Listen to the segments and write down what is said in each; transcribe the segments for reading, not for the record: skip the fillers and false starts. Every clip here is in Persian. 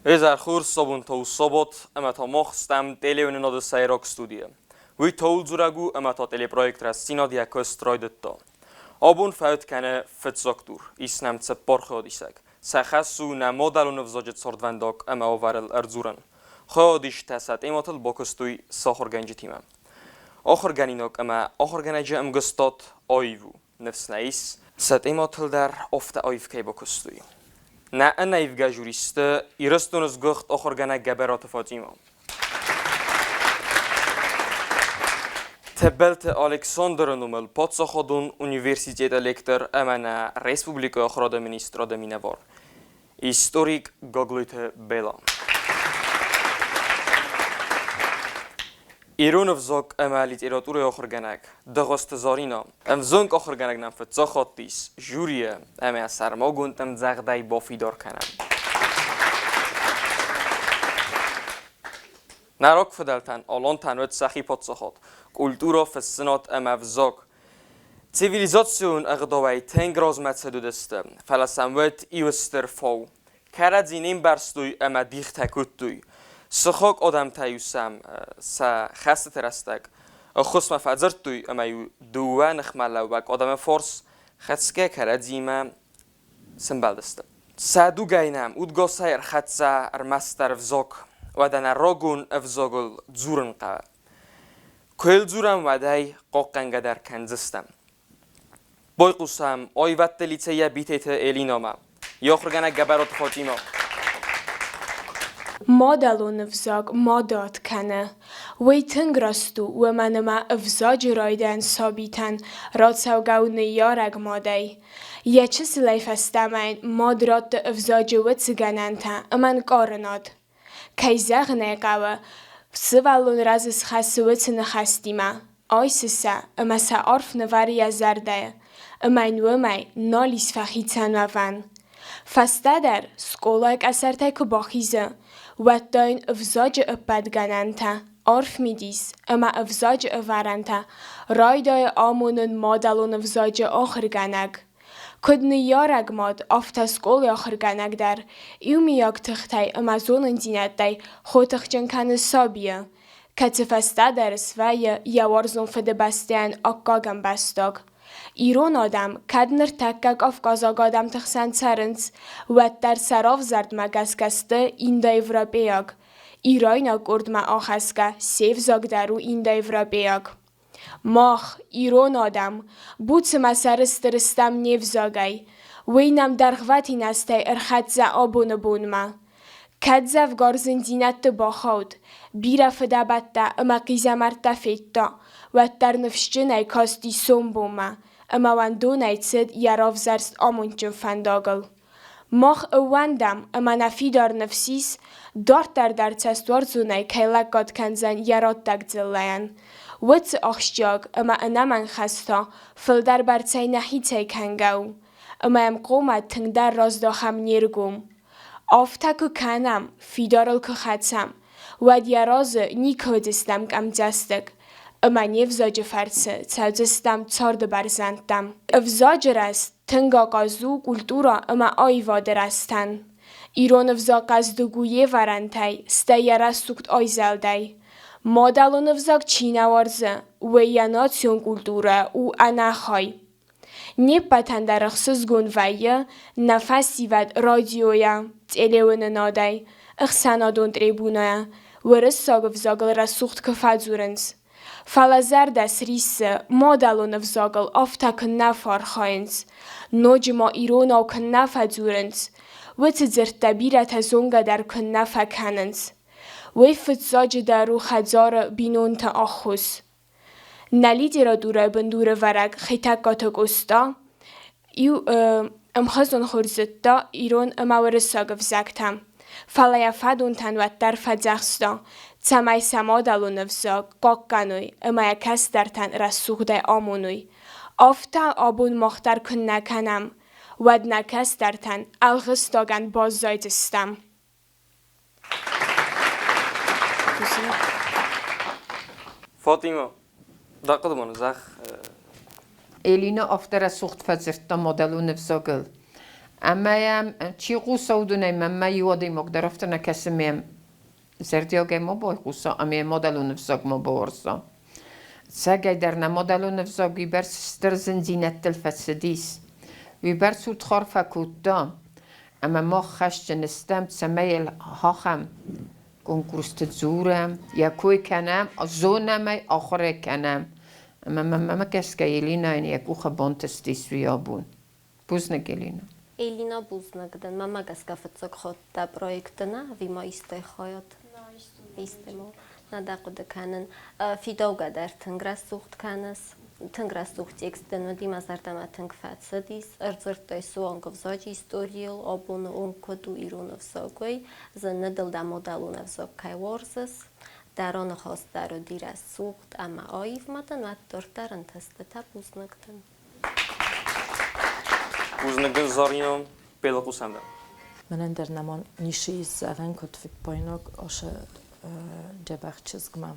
Ezarxur sobun tou sobot amata moxstam teleuninoda sayrok studia. Vi toulzuragu amata teleprojektra sinodia köstroidetto. Abun fautkane fetsoktur, isnam tseporchodisek. Sachasu na modalun wzodzie sordwandok ama owarel erdzuren. Chodish tasat emotel bokostui sochorganjitima. Ochorganinok ama ochorganajie amgostot oivu. Nefsnais, sat emotel dar ofta oivkei bokostui. Na أنا يفجع جوريستا يرستون زغخت آخر جنا جبرات فاطمة. تبلت ألكساندر نومل پادشاه خودون اونیورسیته لکتر امنا رسپوبلیک آخر دمینیستر دمینوار. هیستوریک گاگلیت بلا. ایران وزاق امالیت ایراتوری آخر جنگ دغست زارینا. زنگ آخر جنگ نفت زخاتیس جوریه اما سرماگون تم زغدای بافیدار کنم. نراک فدالتن آلان تنوت سخی پادشاهات کلتورا فسنات اما وزاق سیویلیزاسیون اقداوی تنگ رازمت سدودسته فلسموت ایوستر فاو کردینیم برستوی اما دیخ تکوتوی سخاک آدم تایوسم خسته ترستگ خصم فجرتوی اما دوه نخمله و آدم فارس خسکه کردیم سنبالدسته سادو گاینم اودگاه سایر خدسه ارمستر وزاق و دن راگون افزاگل زورن قوه کل زورم و دای قاقنگ در کنزستم بای قوسم آیوت دلیته یا بیتیت ایلینامه یا خرگنه گبرات فاطمه مادلون افزاگ مادات کنه وی تنگرستو و منما افزاج رایدن ثابتن راد سوگاو نیارگ مادی یه چه سلیف استمین مادرات افزاج وطگنن تا امن کارناد کی زغنه قوه سوالون رازس خاص وطن خستیما آیسسا اما سا عرف نواری از زرده امین و می نالیس فخیتن وفن فسته در سکولاک اثرته که باخیزه و داین افزاج اپدگننتا عرف میدیس اما افزاج اورنتا رای دای آمونن مادلون افزاج آخر گنگ کد نیارگ ماد آفت سکول آخر گنگ در ایومیاک تختای اما زونن زینت دای خوتخ جنکن سابیه که فسته در سویه یوارزون فده بستین اکاگم بستاگ ایران آدم کدنر تکک افکازاگ آدم تخسن سرنس و در سراف زرد مگسکسته این دایورا بیاگ ایراینا گرد ما آخسکه سیف زاگ درو این دایورا بیاگ ماخ ایران آدم بوت مسرسترستم نیف زاگای وینم در غوطی نسته ارخد زا آبون بون ما کد زف گارزن زینت با خود بیره فده بطه اما قیزه مرتفیتا و در نفشجنه کاستی سوم بومه اما وندونه تسد یراف زرست آمونچن فنداگل ماخ اواندم اما نفی دار نفسیس دارت در تستوار زونه که لگاد کنزن یرات دگزلین وط اخشجاگ اما انمن خستا فل در برچه نحیته کنگو اما ام قومت تنگ در رازدا خم نیرگوم آفتکو کنم فیدارل که خدسم و دیراز نیکو دستم کم جستگ اما نیفزاج فرسه تازستم تارد برزندم افزاج رست تنگا قازو کلتورا اما آیوا درستن ایران افزا قزدگویه ورنتای ستایه رستوکت آیزلدای مادلون افزاگ چینوارزه و یناتیون کلتورا او اناخای نیپتن در اخصص گونویه نفسی ود رادیویا تلیون نادای اخسانادون تریبونه ورساگ افزاگل رسوخت کفادزورنز فلزر دست ریسه مادلون افزاگل آفتک نفار خاینز نوجما ایرون او کن نفادزورنز و تزرت بیرت زونگا در کن نفکننز و فتزاج درو خزار بینون تا آخوز نلیدی را دوره بندور ورگ خیتکاتک استا ایو امخزون خورزتا ایرون امورساگ افزاگتم فلیا فدون تنوت در فدزخستا تمای سمادلون افزاگ قاقنوی اما کس در تن رسوخده آمونوی آفتا آبون مختر کن نکنم ود نکس در تن الغستاگن باز زایدستم فاطمه دقیقا زخ Elina after a sucht fazerta modelun evzogel. اما چی قوسا ودونه مما یودی مقدرفتنا کسمیم زردیاگه ما با قوسا امی مدلو نفسك ما بورسا ساقي درنا مدلو نفسك بيبر سترزن زينة الفسديس بيبر سوت خرفة كوتا اما ما خشت نستم تسميل هاخم کنکورست زورم یا کوی کنم زونم آخر کنم اما کس که ایلینا این یک اوخ بانتستیس ویابون بوز نگلینا Elina Buznagden, mama gaskafetsok hotta projektena, vima iste hojat. Istemo. Nadaqud kanen. Fidauga der tengrasucht kanes. Tengrasucht teksten und die mazardama tengfatsadis. Erzertai suongov zaji istoril obun unkodu irunov sogoi. Zanedel da modalunov zokkai warzes. Daron hostaro diras sucht ama aiv matan vat tortaran testeta Buznagden. Buznagden zarino pelo kusamda. من در نمان نیشی زدن کد فکر پایینک آشه جبخ چیزگم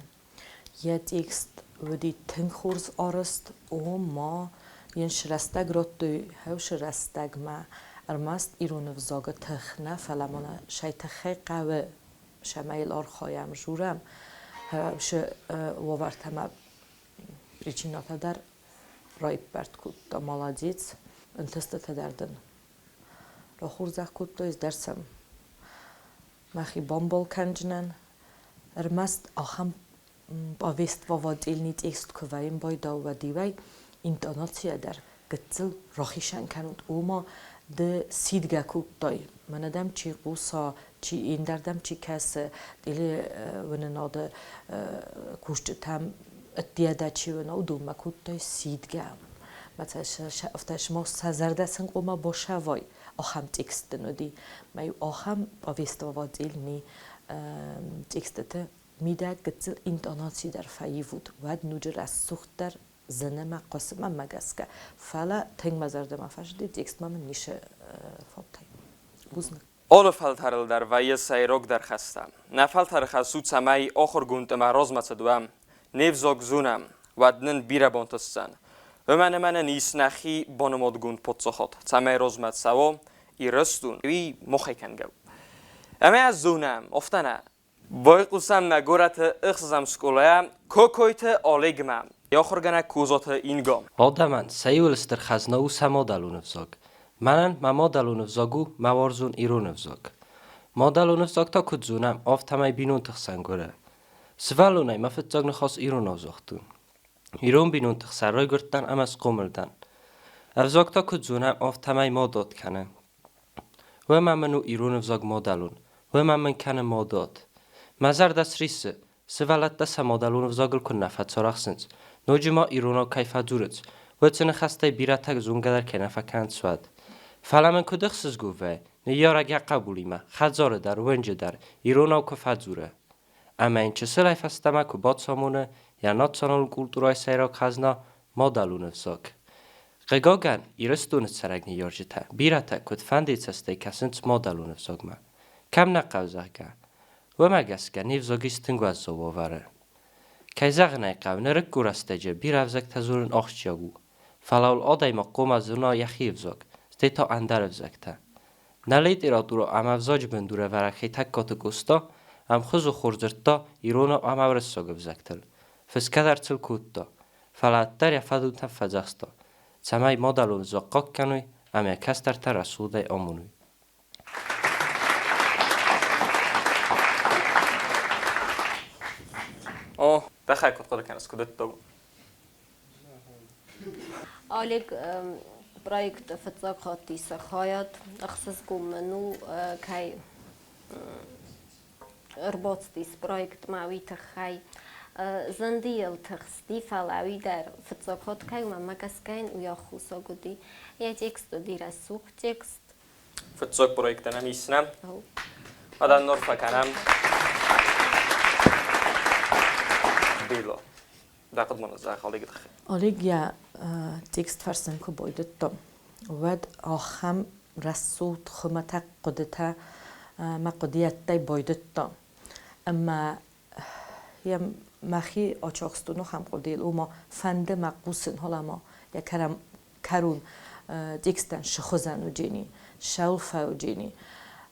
یه تکست ودی تنخورز آرست او ما ین شرستگ را توی هاو شرستگ ما ارمست ایرون وزاگ تخنه فلمانه شای تخی قوه شمایل آرخایم جورم هاوش وورتم ریچیناتا در رایب برد کود دا مالادیت انتسته دردن را خورزه کود دویز درسم مخی بامبول کنجنن ارمست آخم باویست و وادیل نیت ایست کویم بایدا و دیوی اینتاناتیا در گتزل راخیشن کنند اوما ده سیدگه کود دای من دم چی قوسا چی این دردم چی کس دیلی ونناده کشت تم اتیاده چی وناو دوم کود دای سیدگه مثلا افتش ما سزرده سن قوما باشه وای آخم تکست ندی میو آخم باویست و وادیل نی تکستته میده گتزل اینتاناتی در فایود ود نوجر از سوخت در زنه ما قسم ما مگسکه فلا تنگ مزرده ما فشدی تکست ما من نیشه فابتای بوزنه Allefeld heril der weie seirog der خستم. نفل ترخ سود سمای آخر گونت ما راز مصدوام. نفزاگ زونم ودنن بیره بانتستن. و من نیس نخی بانماد گونت پتسخات. سمای راز مد سوا ایرستون وی مخی کنگو. اما از زونم افتنه. وای قسم نگورت اخزم سکولایم کوکویت آلیگمم. یا خورگنه کوزات اینگام. آدمان سیولستر خزنه و سمادلون افزاگ. منن مادلون افزاگو موارزون ایرون افزاگ. مادلون افزاگ تا کدزونم آفتمای بینون تخسنگوره. سوالونای مفتزاگ نخواست ایرون افزاگتون. ایرون بینون تخسرای گرتن ام از قمردن. افزاگ تا کدزونم آفتمای ماداد کنه. و منو ایرون افزاگ مادلون. و من کنه ماداد. مزر دست ریسه. سوالت دست مادلون افزاگل کن نفت سراخسنز. نوجما ایرونا کیفا دورت. و تن خسته بیراتک زونگدر که نفکند سواد. فلامن کدخسز گوه. نیارگ قبولی ما. خزاره در ونج در ایرونا کفت زوره. اما این چه سلای فستمه که باد سامونه یا ناتسانال کلتورای سیراک خزنا مادلون افزاگ. قگاگن ایرستون سرگ نیارجته. بیراتک کد فندید سسته کسنت مادلون افزاگ ما. کم نقوزه و مگسکه نیفزاگیستنگو از زواره. که زغنه قو نرک گورستجه بیر افزاگ تزورن آخچیاگو. فلاول آدای ما قوم از اونا یخی افزاگ. ستیتا اندر افزاگته. نلید ایرادورو ام افزاج بندوره ورخی تکات گستا ام خوزو خورزرتا ایرونا ام ورساگ افزاگتل. فسکدر تل کودتا. فلات در یفدون تفزاگستا. سمای مادلون زاقاک کنوی ام یکستر تر رسوده آمونوی. دخل کد خود کنست کدت دو. آلیگ projekt فتزاقاتی سخایت اخصاص گمنو که ارباط دیس projekt ماوی تخای زندیل تخستی فلاوی در فتزاقات که و مگسکین و یا خوصا گودی یه تکست دیر از سوق تکست فتزاق projekt نمیسنم. آدم نور کنم. بیلا. دقت منظر خالیگ دخل. آلیگ یا تکست فرسن که بایدت دام ود آخم رسود خمتا قدتا ما قدیت دای بایدت دام اما یا مخی آچاقستونو هم قدیل او ما فنده مقبوسن حالا ما یا کرم کرون تکستن شخوزن و جینی شاول فوجینی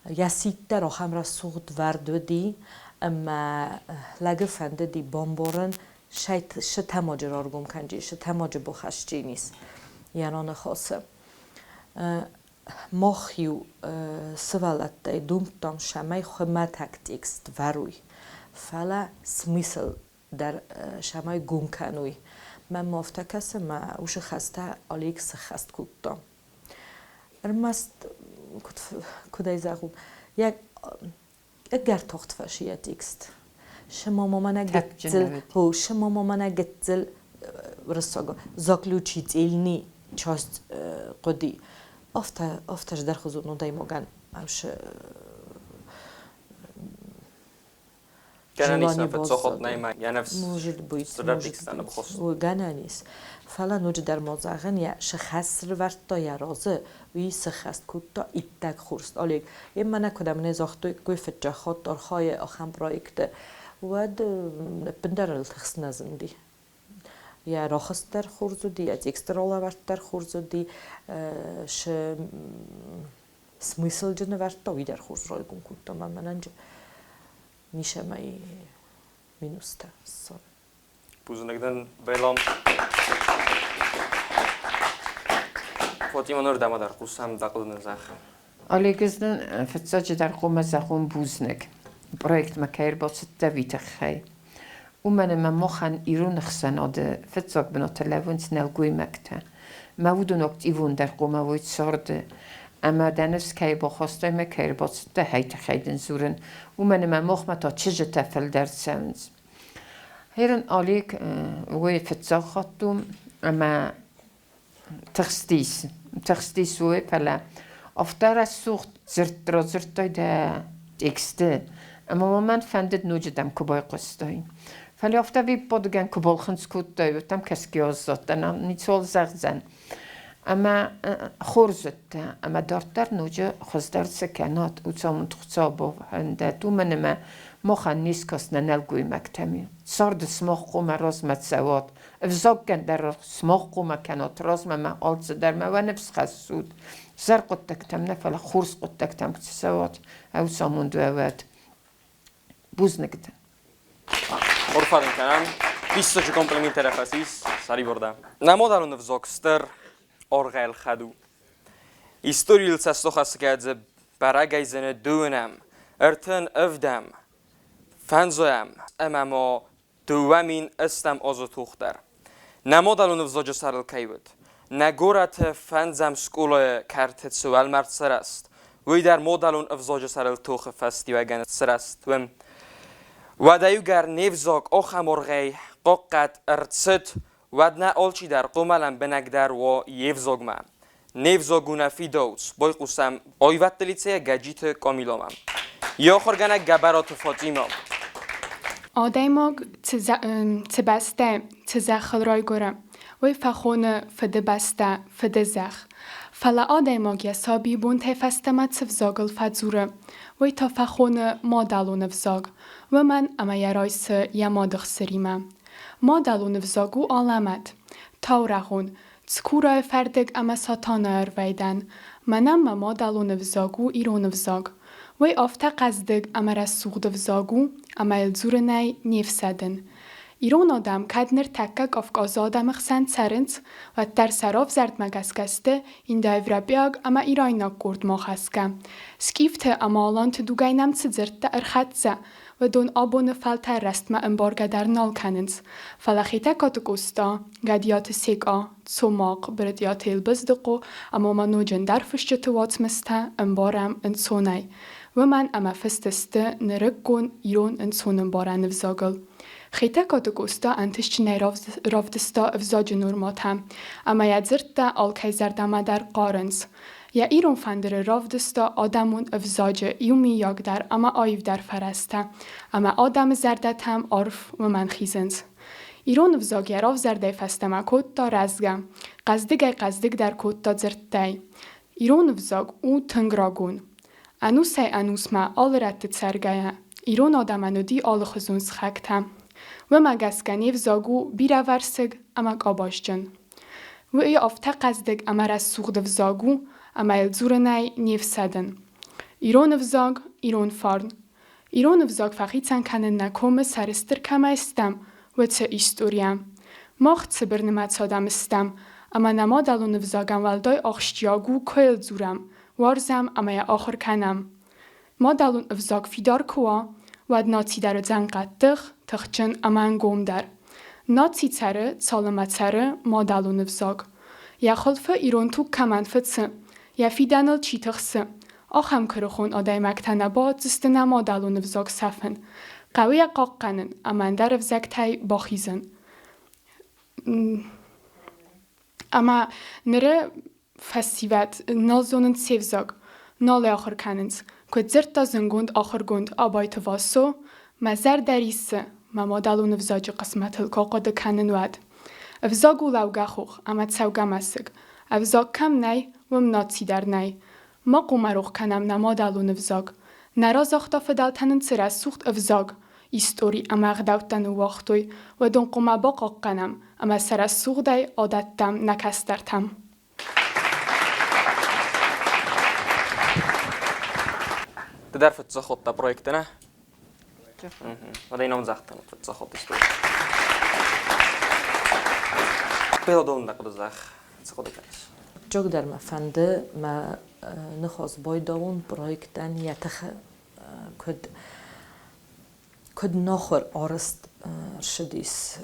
یاسیت رو همراه سوخت وردودی اما لگه فنده دی بامبورن شت هماجر آرگوم کنجی شت هماجر بخشجی نیست یعنی خاصه ماخیو سوالت دومتام شمای خما تاکتیکست وروی فلا سمیسل در شمای گم کنوی من مفتکسه ما اوش خسته آلیکس خست کودم ارمست کدای زغون یک گرتوخت فشیاتیکست شما مامان گتزل هو شما مامان گتزل رساگا زاکلوچی تیلنی چاست قدی افتش در خزون نودای مگن همش گنانیس نفت سخت نیمان یا نفس موجود بود استرابیکستان بخواست و گنانیس فعلا نوج در مازاغن یا شخصر ورتا یا رازه وی سخست کود ایتک خورست آلیک این من نکدم نزاختوی گویفت جاخات دارخای آخم پرویکت ود بندر التخص نزندی یا راخست در خورزودی یا اکسترالا ورت در خورزودی ش سمیسل جنه ورتا وی در خورز رای گم کود من انجا میشه مای مینوسته سال بوزنگدن بیلام فاطمه نور دما در قوسم دقل نزاخ آلیگزدن فتزاج در قوم زخون بوزنگ پرویکت مکیر با سته ویتخی و من مخن ایرون خسناده فتزاگ بنا تلوونت نلگوی مکته مودون اکت ایوون در قوم وید سارده اما دنس کی با خواسته مکیر با سته هیت خیدن زورن و من مخ متا چیز تفل در سونز هیرن آلیگ وی فتزاگ خطوم اما تخستیس وی پلا افتر از سوخت زرت را زرتای ده اکسته اما من فندد نوجدم کبای قصدای فلی افتر وی پادگن کبال خنس کود دای بودم کسکی آزاد دنم نیتول زغزن اما خورزده اما دارتر نوجه خزدر سکنات او سامون تخصابو هنده تو من مخن نیست کس ننلگوی مکتمی سارد سماخ قوم راز متسواد افزاق گن در سماخ قوم کنات راز ما آلز در ما و نفس خسود زر قد تکتم نفل خورس قد تکتم کتسواد او سامون دو اواد بوز نگدن مرفض کنم 20 کمپلیمنت رفاسیس سری بردم نمادرون افزاکستر آرغیل خدو ایستوریل سستو خست که برای زن دونم ارتن افدم فنزویم اما دوامین استم آزوتوختر نمادرون افزاج سرل کیود نگورت فنزم سکول کرتت سوال مرد سر است وی در مادلون افزاج سرل توخ فستی و گنت سر است و دیوگر نیفزاک آخم ارغی قاقت ارتست و نه آلچی در قملم بنگدر و یفزاگ من نیفزاگونه فی دوست بای قسم آیوت دلیتسه گجیت کامیلامم یا خورگنه گبرات فاطیمه آدایماگ تبسته تزخل رای گرم وی فخونه فده بسته فده زخ فلا آدایماگ یسابی بون تفستمت سفزاگل فدزوره وی تا فخونه مادلون افزاگ و من اما یرایس یمادخ سریمه مادلون افزاگو آلمد تاورخون تسکورای فردگ اما ساتانه ارویدن منم مادلون افزاگو ایرون افزاگ وی آفته قزدگ اما رسوغد افزاگو اما الزور نی نیفسدن ایرون آدم کدنر تکک افک آزادم خسند سرنس و در سراف زرد مگسکسته این دایورا بیاگ اما ایراینا کرد ماخسکه سکیفته اما آلان تدوگاینم تزرده ارخدزه و دون آبون فلتر رست ما انبارگه در نال کننز فلخیته کاتگوستا گدیات سیگا سوماق بردیات البزدقو اما منو جندر فشجت واتمسته انبارم انسونای و من اما فستسته نرگون ایرون انسون انبارن افزاگل خیته کاتگوستا انتشت نی رافدستا افزاج نورمات هم اما یدزرده آلکای زردمه در قارنز یا ایرون فندر رافدستا آدمون افزاج یومی یاگ در اما آیو در فرسته اما آدم زردت هم عرف و من خیزنز ایرون افزاگی راف زرده فستمه کود تا رزگه قزدگ در کود تا زرده ایرون افزاگ او تنگراگون انوس ما آل رت سرگه ایرون آدمانو دی آل خزونز خکتم و مگسکنی افزاگو بیره ورسگ اما قاباشجن و ای آفته قزدگ اما رسوغد افزاگو amelyl zurenai nevseden. Ironevzog, ironfarn. Ironevzog fachitsan kanen nakome sarester kamaistam, وچه ایستوریم. ماخت سبر نمتادم استم، اما نمادالون وزاگم والدای آخشتیاگو کل زورم، وارزم اما یا آخر کنم. مادالون وزاگ فیدار کوا، ود ناتی در زنقت تخچن اما انگوم در. ناتی تره، سالمت تره، مادالون وزاگ. یا خلفه ایرون تو کمن فتسه، یا فیدانل چی تخسه. آخم کرخون آدای مکتنه با زست نمادالون وزاگ سفن. قوی قاقنن اما در وزاگ تای باخیزن. اما نره فستیوات نالزونن سیفزاگ نال آخر کننز که زرتا زنگوند آخر گوند آبایت واسو مزر دریسه ما دالون وزاج قسمت الکاقد کنن واد افزاگو لوگا خوخ اما تسوگا مسگ افزاگ کم نی و مناتی در نی ما قمروخ کنم نما دالون وزاگ نراز اختا فدالتنن سر سوخت افزاگ ایستوری اما غداوتن وقتوی و دون قما باقا قنم اما سر سوغدای عادتم نکسترتم. تدار فتزخوت تا برويكتنا ودينا مزاختنا فتزخوت استوي بيلا دون دقل زخ تزخوت كنس جوگ در مفنده ما نخواست بایداون برویکتن یتخ کد ناخور آرست شدیس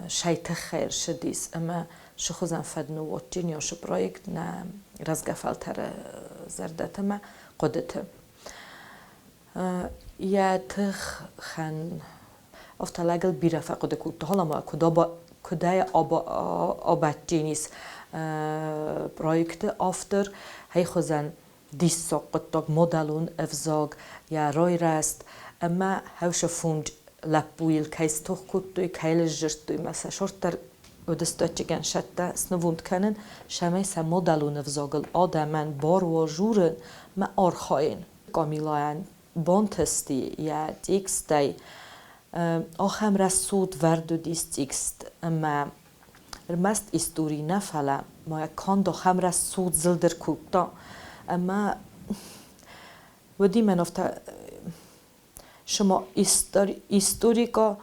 شیت خیر شدیس اما شخوزن فدنو واتجین یا شو پرویکت نه رزگفل تر زردت ما قدته یتخ خن افتالاگل بیرفه قده کود حالا ما کدای آبت جینیس پرویکت آفتر هی خوزن دیس ساقتاق مدلون افزاگ یا رای رست اما هوش فوند لپویل کیس توخ کودوی کیل جرتوی مثلا شورتر ودستوچگن شده سنووند کنن شمی سه مدلون افزاگل آدمن بار و جورن ما آرخاین کامیلایان بانتستی یا دیکستی آخم رسود وردو دیست دیکست اما المست استوری نفعله ما کاندو خم رسود زلدر کوتا اما ودی من افتا شما استوریکا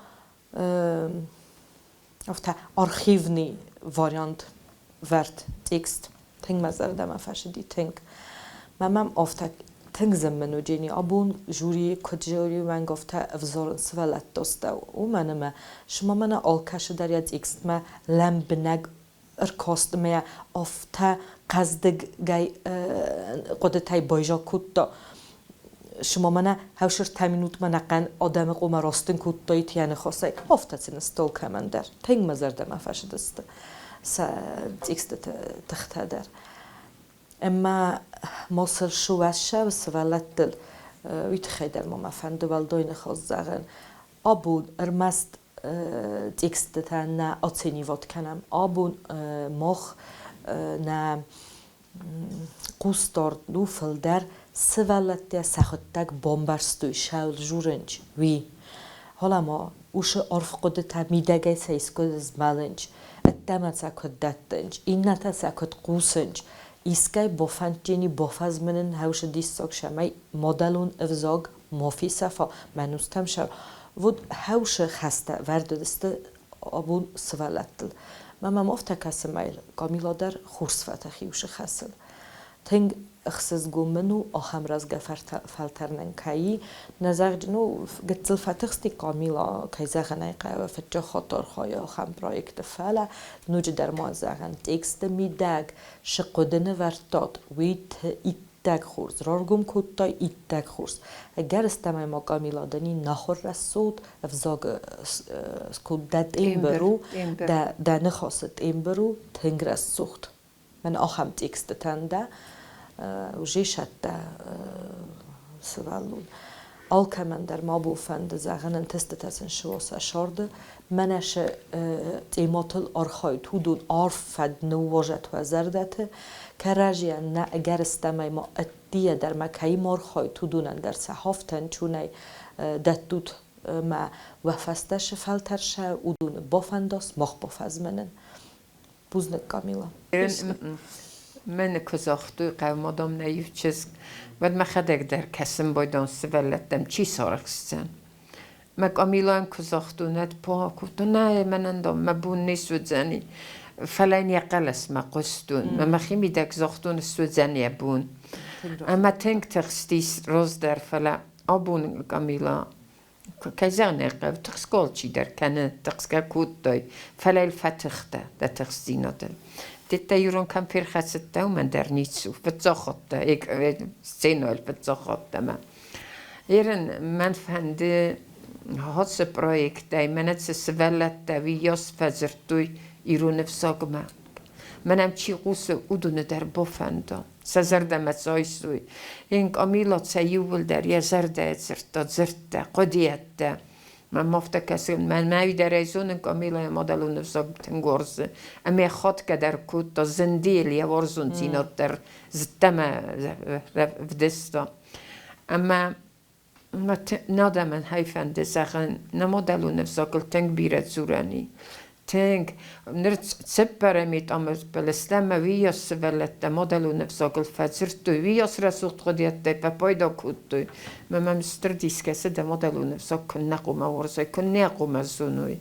افتا آرخیونی واریانت ورد تکست تنگ مزار دم فشدی تنگ ممم افتا تنگ زمینو جینی آبون جوری کجوری من گفته افزار سوالت دسته و منم شما من آلکش در یاد تکست ما لمب نگ ارکاست ما افتا قصد گای قدرتای بایجا کوتا شما من هوشر تامینوت من قن آدم قوم راستن کوتایی تیانه خاصه افتا سنستول کمان در تنگ مزار دم فشدست تکست تخته در اما مصر شو وشه و سوالت دل ویت خیدر ما مفنده والداین خواست زغن آبون ارمست تکست تا نه آتینی واد کنم آبون مخ نه قوستار نوفل در سوالت دیا سخوتک بامبرستوی شاول جورنج وی حالا ما اوش عرف قدرت میدگه سیسکود از مالنج اتمت سکود دتنج این نتا سکود قوسنج ایسکای بافنجینی بافز منن هوش دیستاک شمای مدلون افزاگ مافی صفا منوستم شو ود هوش خسته ورد دسته آبون سوالتل مما مفته کسی میل کامیلا در خورس فتخی وش خسل تنگ اخسز گومنو آخم رزگه فلترنن کایی نظر جنو گتزل فتخستی کامیلا که زغنه قوه فتجا خاطر خواهی آخم پرویکت فعلا نوج در ما زغن تکست میدگ شقودن ورتاد ویت ایتگ خورز رارگم کودتای ایتگ خورز اگر استمای ما کامیلا دنی نخور رسود افزاگ سکودت این برو ده نخواست این برو تنگ رسوخت من آخم تکست تنده وجه شده سوالون آلکه من در ما بوفنده زغنن تست تسن شواسه شارده منش تیماتل آرخای تودون آرف فد نواجت و زردته که رجیه نه اگر استمای ما اتیه در مکهی مارخای تودونن در صحافتن چونه دتوت ما وفستش فلترشه و دون بافنداس مخ بافز منن بوزنک کامیلا من کزاختوی قوم آدم نیف چیز ود ما خدک در کسم بایدان سوالتم چی سارخستن مک آمیلا هم کزاختو ند پا کفتو نه من اندام مبون نیست زنی فلان یقلس ما قستون ما خیمی دک زاختون زنی بون اما تنگ تخستیس روز در فلا آبون آمیلا كيزان قف تخسكول شي در كان تخسكا كوتاي فلا الفتخته ده تخسينات ديتا يورون كان في خاصته ومن در نيتسو فتزخط ايك سينو الفتزخط ما يرن من فهند هاس بروجكت داي منت سسفلت داوي يوس فزرتوي يرون فساقما منم چی قوس اودونه در بفندا سزرده مسایسوی این آمیلات سیول در یه زرده زرده قدیت من مفته کسی من ماوی در ایزون این آمیلا مادلو نفسا تنگورزه اما خود که در کود تا زندیل یه ورزون زینات در زدتما و دستا اما نادا من هایفنده زخن نمادلو نفسا کل تنگ بیرد زورانی تنگ نرد سپره میت آمد بلستم ویاس ولت مدلو نفساق الفجرتو ویاس رسوخت خودیت دی و پایدا کودتو من مستر دیسکسه ده مدلو نفساق کن نقوم ورزای کن نقوم زونوی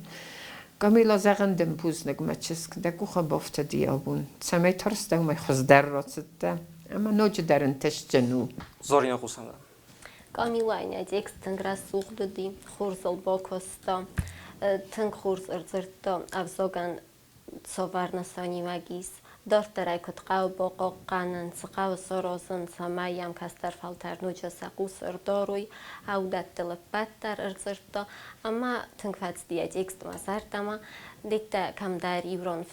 کامیلا زغندم پوزنگ مچسک دکو خبافت دیابون سمی ترسته و می خوز در راسته اما نوج در انتش جنو زارین خوصنده کامیلا این تکست رسوخ دادی خورزل با کستا تنگ خورز ارزرتا افزاگن صوارنا سانی مگیس دارت رای کت قاو با قانن سقاو سرازن سمایم کستر فالتر نوجا سقوس ارداروی عودت تلپت در ارزرتا اما تنگ فاتس دیا تکست مازرتما دیتا کم در ایران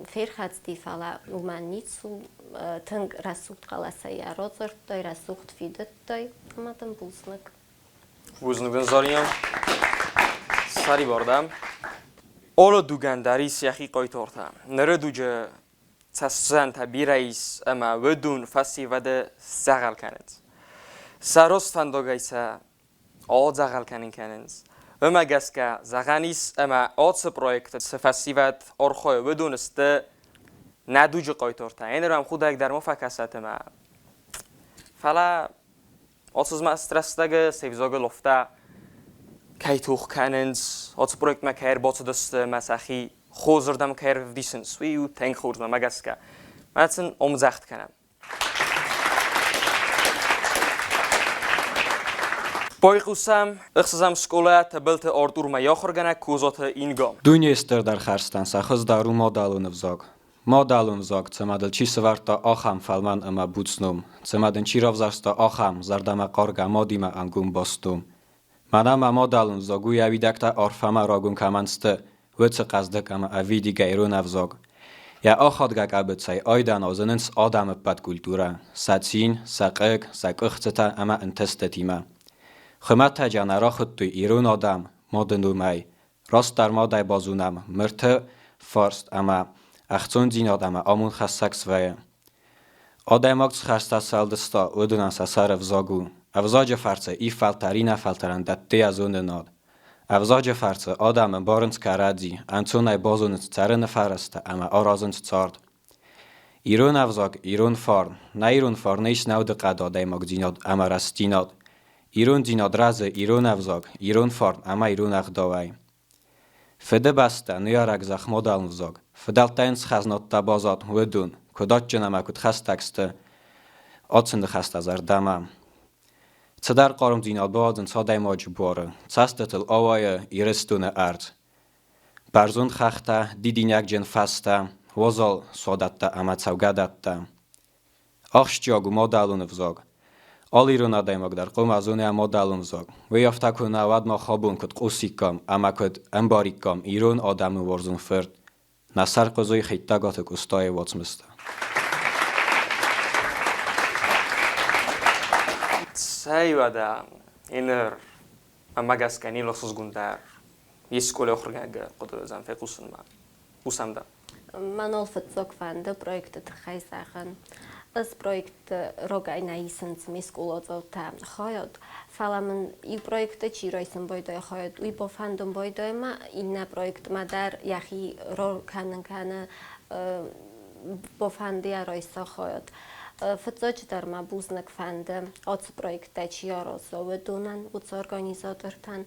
فرخات دی فلا اومن نیتسو تنگ رسوخت قلاسای ارزرتای رسوخت فیدتای اما تن بوزنک بوزنگن زارین سری باردم اولو دوگن داری سیاخی قایتورتا نره دوجه تسزن تبی رئیس اما ودون فسی وده زغل کنند سروست فندوگایسا آد زغل کنین کنند اما گسکا زغانیس اما آد سپرویکت سفسی ود ارخوی ودون استه ندوجه قایتورتا این رو هم خود اگر در مفکست اما فلا آسوز ما استرستگه سیفزاگه لفته کی توخ کننز آت پروژه مکر باعث دست مسخی خوزردم کر دیسنس ویو تنگ خوردم مگسکه مثلا آموزخت کنم بايقوسم اخسازم سکوله تبلت آردور ما یاخرگنه کوزات اینگام دنیا استر در خرستن سخز دارو مادالون افزاگ مادالون افزاگ تمادل چی سوارتا آخام فالمان اما بودسنوم تمادن چی رفزارستا آخام زردم قارگا مادیما انگوم باستوم منم مادالون زاگوی اویدکتا آرفما راگون کامنسته وچ قصدک اما اویدی گیرون افزاگ یا آخادگک ابتسای آیدان آزننس آدم بد کلتورا ساتسین ساقق ساقختا اما انتستتیما خمت جانرا خود توی ایران آدم مادنو می راست در مادای بازونم مرته فارست اما اختون دین آدم آمون خستکس وی آدم اکس خسته سالدستا ودونن سسر افزاگو افزاج فرسه ای فلترین فلترن دتی از اون ناد افزاج فرسه آدم بارنت کردی انتونای بازونت ترن فرسته اما آرازنت تارد ایران افزاگ ایران فارن نه ایران فارن ایش نود قداده مگ دیناد اما رستیناد ایران دیناد راز ایران افزاگ ایران فارن اما ایران اخداوی فده بسته نیارک زخم دالن افزاگ فدالتاینس خزنات تبازات ودون کدات جنم اکود خستکسته آتسند خست از اردمم صدر قارم دیناد بازن صدای ماجبوره صستتل آوای ایرستون ارد برزون خخته دیدین یک جن فسته وزال صادته اما سوگدته آخش جاگو مادالون افزاگ آل ایرون آدایماگ در قوم از اونه مادالون افزاگ و یافته کنه ود ما خوابون کد قوسیکم اما کد امباریکم ایرون آدم ورزون فرد نصر قضای خیتگات کستای واتمسته سعی وده اینر اما گسکنی لحظه گندر یسکوله آخرگه قدر زنفه قوسم ده من الفت زوج فنده پروژه تخیزخن از پروژه روگای نیسنس میسکولات تا خواهد فلامن این پروژه چی رایسن باید خواهد وی با فندم باید ما این پروژه ما در یخی رو کنن بافندی رایسا خواهد فتزاج در ما بوزنک فنده آت پرویکت چیا را زودونن و ارگانیزاتورتن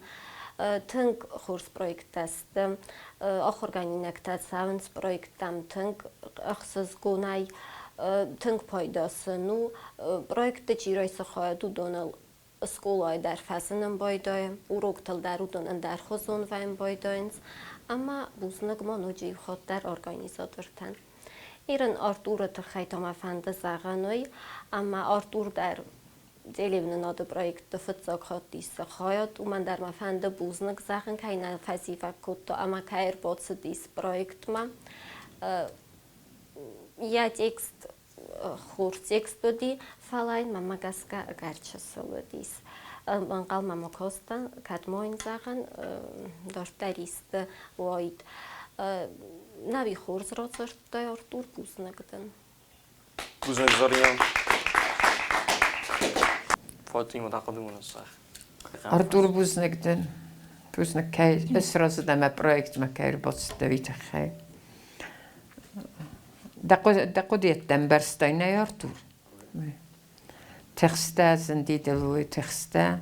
تنگ خورس پرویکت است آخرگانی نکتات ساونس پرویکتم تنگ اخسز گونای تنگ پایداسنو پرویکت چی رایسا خواهد دونال اسکولای در فسنم بایدایم اوروکتل در دونن در خزون ویم بایداینز اما بوزنک منوجی خود در ارگانیزاتورتن ایران آرتور تخیتام افنده زغنوی اما آرتور در دیلیون ناد پرویکت فتزاک خود دیس خواهد و من در مفنده بوزنک زغن که این فزیفه کتا اما که ایر بودس دیس پرویکت ما یا تکست خور تکست دی فلاین ماما گسکا گرچه سلو دیس من قال ماما کوستا کدموین زغن داشتریست واید نوی خورز را زرده آرتور بوزنکدن بوزنک زاریم فاطمه تقدمون الصح Artur Buznekden. Buznek kei esraz da me projekt me kei bots David kei. Da qodiet berstein ei Artur. Texta zendi delui texta.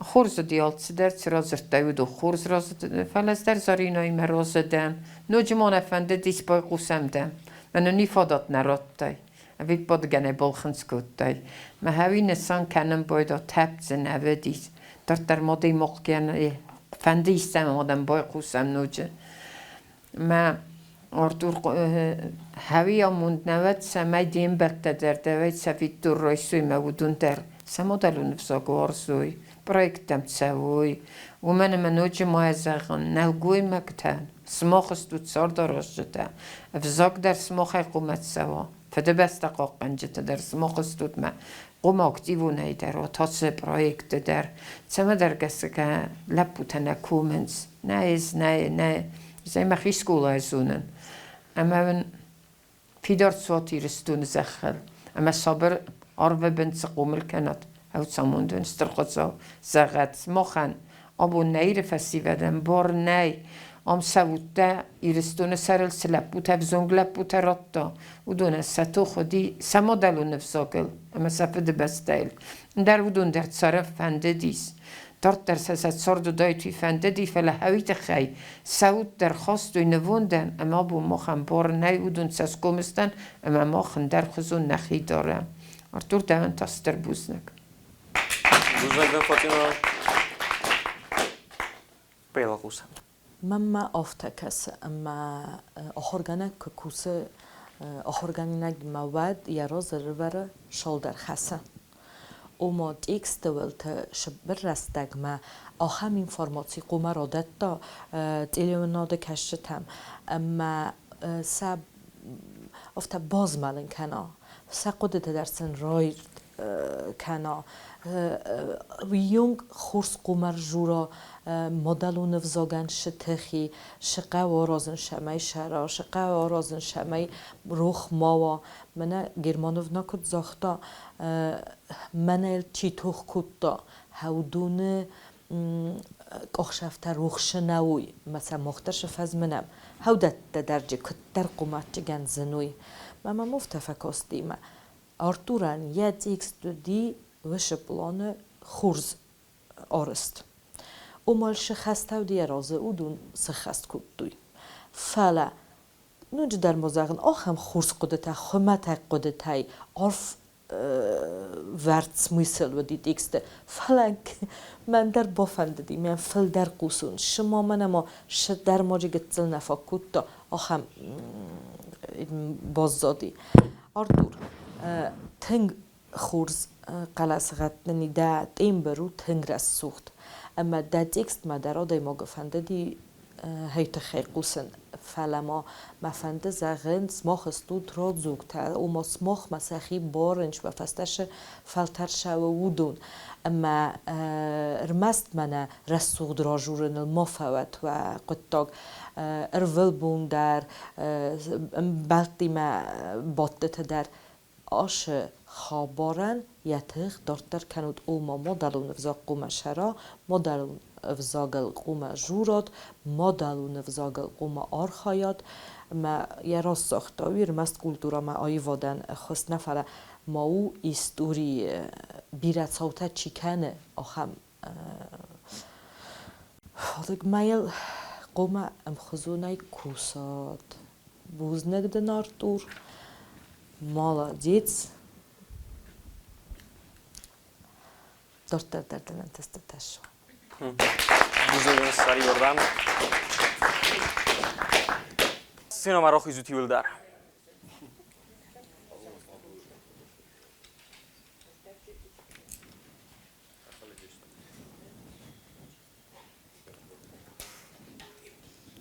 خورز دیالت در ترازرت داود و خورز راز فلز در زارینای مراز دم نوجمان افنده دیس بای قوسم دم منو نیفادات نرات دای اوی باد گنه بالخنس کود دای ما هاوی نسان کنم باید تبت زن اوه دیس در ماده مقگن فنده ایستم مادم بای قوسم نوجه ما آردور هاوی آموند نوید سمای دیم بلده در دوید سوید دور رایسوی مودون در سمادلون افزاگو آرزوی projektem całej. U mnie menudzie moje zagon, nalgujmy kto. Smoch stut sordo rozżyte. Wzok der smochaj kumet cało. Wtedy bez takiego będzie der smoch stut ma. Kuma aktywu nejder, o tocy projekty der. Cema der gesika leputene kumens. Nej. Zajmach i skóla jest unen. Ama wen pidor swatir stun zechel. Ama saber arve bent kumel kenat. Uit samundun strqotso zagat mochen abu neire festivaden bor nei am sauta iristune serel slaput avzonglaput rotta udun sato khodi samodalo nefsokal ama safed bestel dar udun der tsaraf fandedis dort der sasat sordo doiti fandedi fela hawit khay saut der khost in wunden ama abu mochen bor nei udun saskomstan ama mochen der khuzun nachi dore artur daven taster busnak بوزنک فاطمه پیدا قوسم مما افتکس اما آخرگانه که کوسه آخرگانه مواد یا روز رور شلدر خسته اما تکست ولت شبر رستگ ما آخام اینفورماسی قوم را دتا تلیوناد کشتم اما سب افت باز مالن کنا سقوده درسن رای کنا ویونگ خورس قمر جورا مدلون وزاگن شتخی شقه و رازن شمای شرا شقه و رازن شمای روخ ماوا من گرمانوف نکد زاختا من چی توخ کتا هودون آخشفت روخ شنوی مثلا مخترش فز منم هودت درجه کتر قمت جگن زنوی ما مفتفکاستیم آرتوران یاد ایکست دی وش پلان خورز آرست. اومالش خسته و دیرازه اودون سخست کودوی. فعلا نوج در مزاقن آخم خورز قدرت خمت قدرتای عرف ورد میسل و دید ایکست. فعلا من در بافند دی من فل در قوسون شما منما شد در ماجی گتزل نفا کود آخم بازدادی. آرتور تنگ خورز قلاس غتنی دا تیم برو تنگ رس سوخت اما دا تکست ما در آدای ما گفنده دی هیت خیقوسن فلما مفنده زغن سماخ استود را زوگتر او ما سماخ مسخی بارنش و فستش فلتر شو ودون اما رمست منه رسوغ دراجورن المفوت و قطاق ارول بون در بلتی ما باتت در آش خابارن یتخ دارتر کنود او ما مدلون افزاق قوم شرا مدلون افزاقل قوم جوراد مدلون افزاقل قوم آرخایاد ما یراست ساختاویر مست کلتورا ما آیوادن خست نفره ما او ایستوری بیرت صوته چی کنه آخم خالق مایل قوم ام خزونای کوساد بوز نگدن آرتور مالا دیت دردن تست تشو Buzurgun sari yordan. Sinema rohi zuti uldar.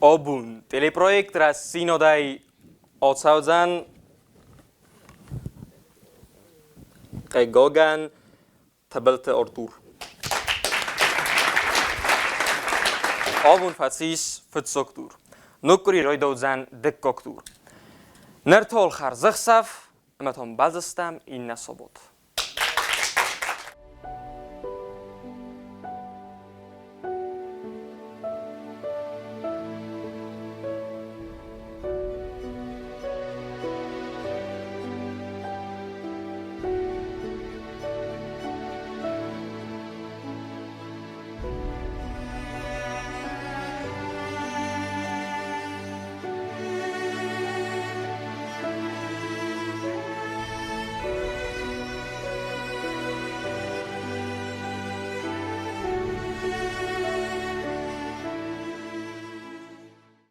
Obun teleprojekt ra sinodai odsaudzan Gogan tabelte ortur. Obun fatsis fitsoktur. Nukuri roidoudzan dekkoktur. Nertol kharzıksaf, amatom bazıstam inna sobot.